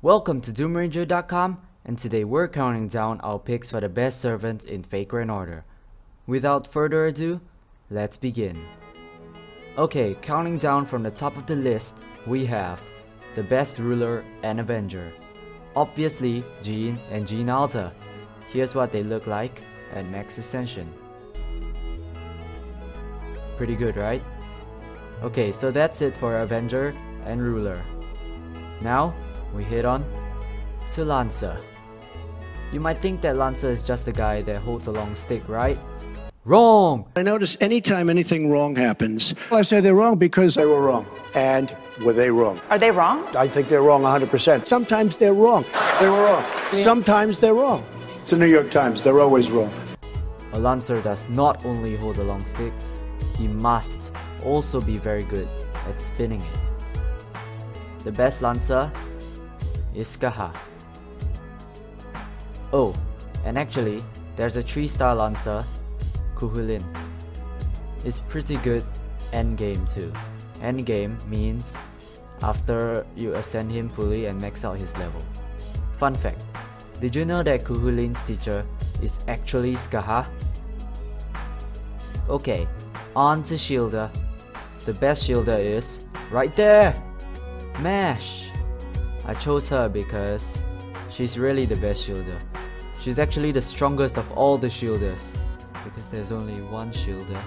Welcome to DoomRanger.com, and today we're counting down our picks for the best servants in Fake Grand Order. Without further ado, let's begin. Okay, counting down from the top of the list, we have the best ruler and Avenger. Obviously, Jean and Jean Alta. Here's what they look like at max ascension. Pretty good, right? Okay, so that's it for Avenger and ruler. Now, we head on to Lancer. You might think that Lancer is just a guy that holds a long stick, right? Wrong! I notice anytime anything wrong happens, I say they're wrong because they were wrong. And were they wrong? Are they wrong? I think they're wrong 100%. Sometimes they're wrong. They were wrong. Sometimes they're wrong. It's the New York Times. They're always wrong. A Lancer does not only hold a long stick, he must also be very good at spinning it. The best Lancer is Kaha. Oh, and actually, there's a 3-star Lancer, Kuhulin. It's pretty good endgame too. Endgame means after you ascend him fully and max out his level. Fun fact, did you know that Kuhulin's teacher is actually Skaha? Okay, on to Shielder. The best Shielder is right there! Mash! I chose her because she's really the best shielder. She's actually the strongest of all the shielders, because there's only one shielder.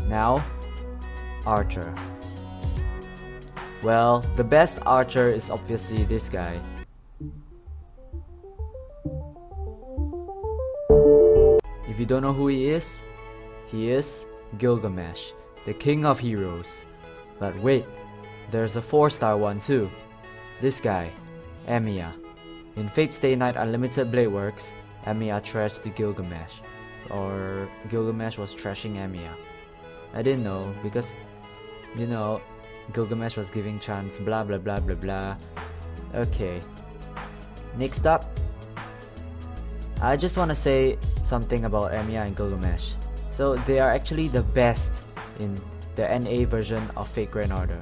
Now, Archer. Well, the best Archer is obviously this guy. If you don't know who he is Gilgamesh, the king of heroes. But wait, there's a 4-star one too. This guy, Emiya. In Fate Stay Night Unlimited Blade Works, Emiya trashed Gilgamesh. Or Gilgamesh was trashing Emiya. I didn't know because, you know, Gilgamesh was giving chants blah blah blah blah blah. Okay. Next up, I just want to say something about Emiya and Gilgamesh. So they are actually the best in the NA version of Fake Grand Order.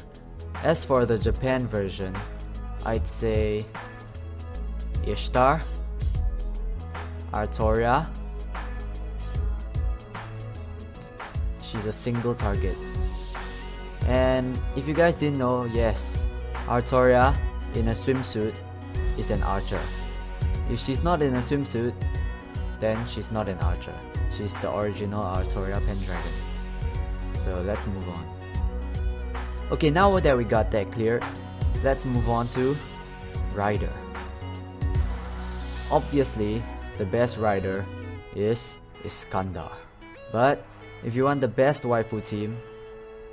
As for the Japan version, I'd say Ishtar, Artoria. She's a single target. And if you guys didn't know, yes, Artoria in a swimsuit is an archer. If she's not in a swimsuit, then she's not an archer. She's the original Artoria Pendragon. So let's move on. Okay, now that we got that clear, let's move on to Rider. Obviously, the best Rider is Iskandar. But if you want the best waifu team,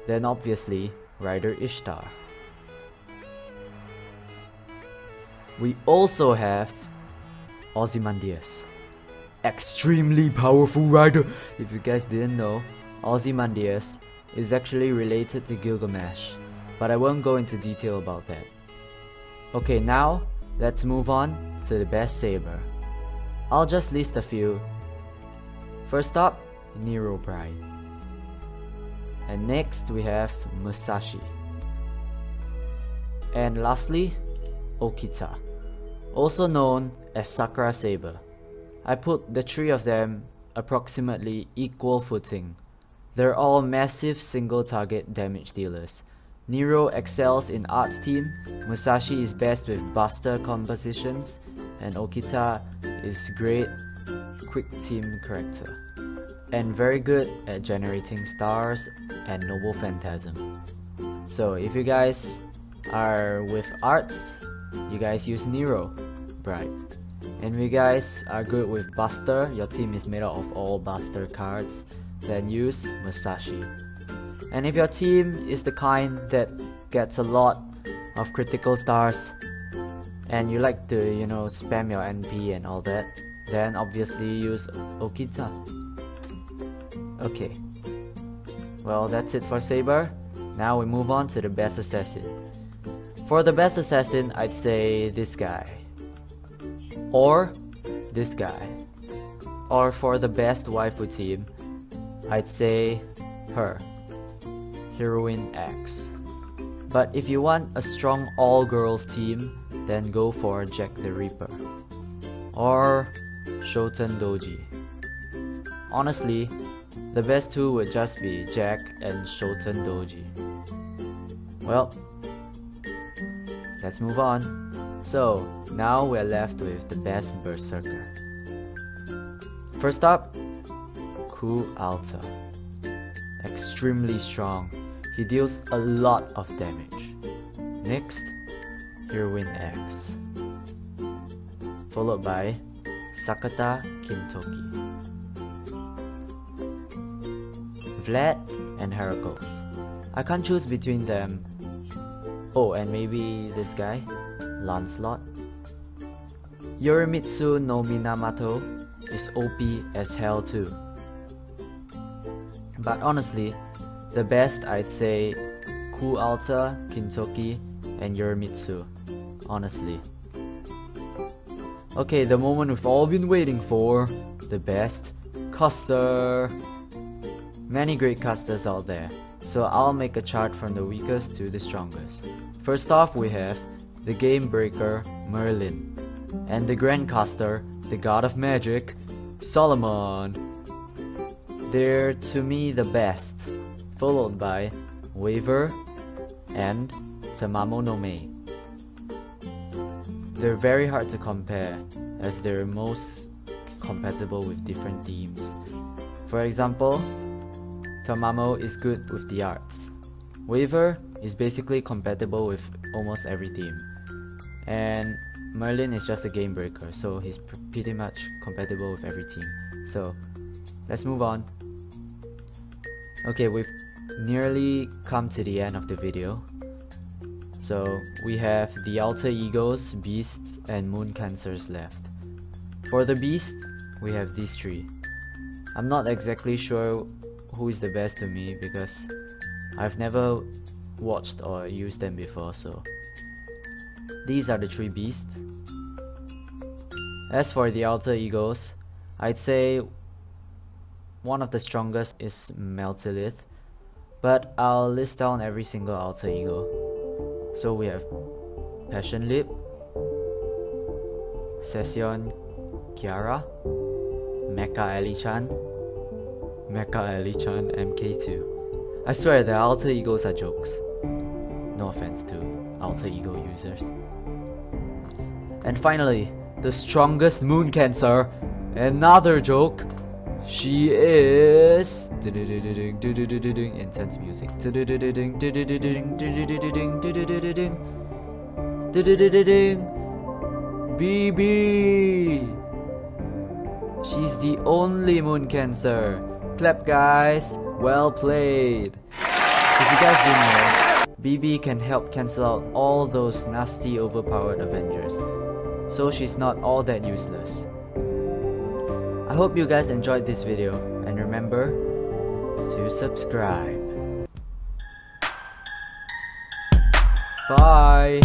then obviously Rider Ishtar. We also have Ozymandias. Extremely powerful rider. If you guys didn't know, Ozymandias is actually related to Gilgamesh, but I won't go into detail about that. Okay, now let's move on to the best Saber. I'll just list a few. First up, Nero Bride. And next we have Musashi. And lastly, Okita, also known as Sakura Saber. I put the 3 of them approximately equal footing. They're all massive single target damage dealers. Nero excels in arts team, Musashi is best with buster compositions, and Okita is great quick team character. And very good at generating stars and noble phantasm. So if you guys are with arts, you guys use Nero Bride. And if you guys are good with Buster, your team is made up of all Buster cards, then use Musashi. And if your team is the kind that gets a lot of critical stars and you like to, you know, spam your NP and all that, then obviously use Okita. Okay. Well, that's it for Saber. Now we move on to the best assassin. For the best assassin, I'd say this guy. Or this guy. Or for the best waifu team, I'd say her. Heroine X. But if you want a strong all-girls team, then go for Jack the Reaper or Shoten Doji. Honestly, the best two would just be Jack and Shoten Doji. Well, let's move on. So, now we're left with the best Berserker. First up, Ku Alter. Extremely strong. He deals a lot of damage. Next, Heroine X. Followed by Sakata Kintoki. Vlad and Heracles. I can't choose between them. Oh, and maybe this guy, Lancelot. Yorimitsu no Minamoto is OP as hell too. But honestly, the best I'd say Ku Alter, Kintoki, and Yorimitsu. Honestly. Okay, the moment we've all been waiting for. The best caster. Many great casters out there, so I'll make a chart from the weakest to the strongest. First off, we have the Game Breaker Merlin, and the Grandcaster, the God of Magic, Solomon. They're to me the best, followed by Waver and Tamamo no Mei. They're very hard to compare as they're most compatible with different teams. For example, Tamamo is good with the arts. Waver is basically compatible with almost every team. And Merlin is just a game breaker, so he's pretty much compatible with every team. So, let's move on. Okay, we've nearly come to the end of the video. So, we have the Alter Egos, Beasts, and Moon Cancers left. For the Beast, we have these three. I'm not exactly sure who is the best to me because I've never watched or used them before, so these are the three beasts. As for the Alter Egos, I'd say one of the strongest is Meltilith, but I'll list down every single Alter Ego. So we have Passion Lip, Session Kiara, Mecha Ellie-chan, MK2. I swear the Alter Egos are jokes. No offense to Alter Ego users. And finally, the strongest Moon Cancer. Another joke. She is intense music. BB. She's the only Moon Cancer. Clap, guys. Well played. If you guys didn't know, BB can help cancel out all those nasty overpowered Avengers, so she's not all that useless. I hope you guys enjoyed this video, and remember to subscribe. Bye!